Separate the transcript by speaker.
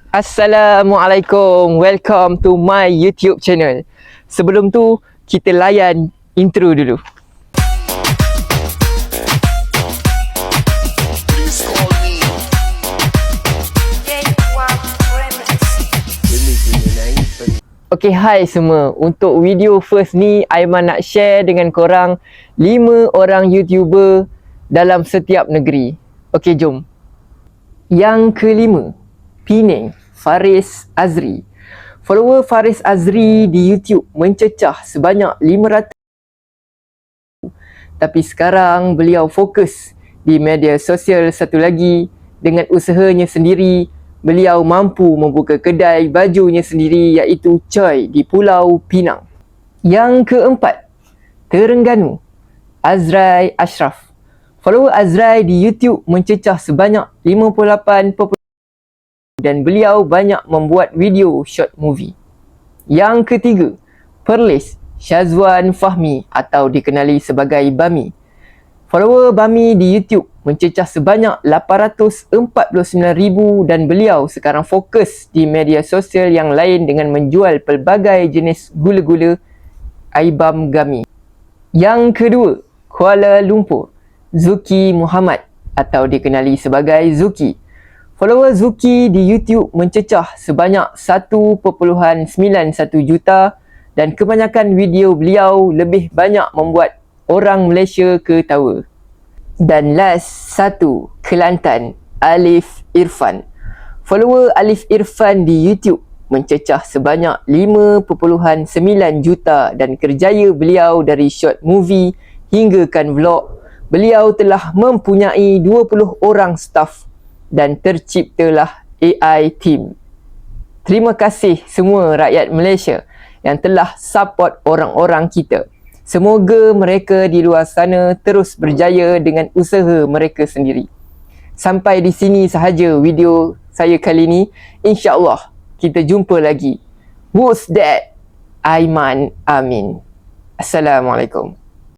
Speaker 1: Assalamualaikum, welcome to my YouTube channel. Sebelum tu, kita layan intro dulu. Okay, hai semua. Untuk video first ni, Aiman nak share dengan korang 5 orang YouTuber dalam setiap negeri. Okay, jom. Yang kelima, Penang, Faris Azri. Follower Faris Azri di YouTube mencecah sebanyak 500. Tapi sekarang beliau fokus di media sosial satu lagi. Dengan usahanya sendiri, beliau mampu membuka kedai bajunya sendiri iaitu Choi di Pulau Pinang. Yang keempat, Terengganu, Azrai Ashraf. Follower Azrai di YouTube mencecah sebanyak 58 dan beliau banyak membuat video short movie. Yang ketiga, Perlis Syazwan Fahmi atau dikenali sebagai Bami. Follower Bami di YouTube mencecah sebanyak 849,000 dan beliau sekarang fokus di media sosial yang lain dengan menjual pelbagai jenis gula-gula Aibam Gami. Yang kedua, Kuala Lumpur, Zuki Muhammad atau dikenali sebagai Zuki. Follower Zuki di YouTube mencecah sebanyak 1.91 juta dan kebanyakan video beliau lebih banyak membuat orang Malaysia ketawa. Dan last satu, Kelantan, Alif Irfan. Follower Alif Irfan di YouTube mencecah sebanyak 5.9 juta dan kerjaya beliau dari short movie hinggakan vlog, beliau telah mempunyai 20 orang staff dan terciptalah AI team. Terima kasih semua rakyat Malaysia yang telah support orang-orang kita. Semoga mereka di luar sana terus berjaya dengan usaha mereka sendiri. Sampai di sini sahaja video saya kali ini. InsyaAllah kita jumpa lagi. Who's that? Aiman Amin. Assalamualaikum.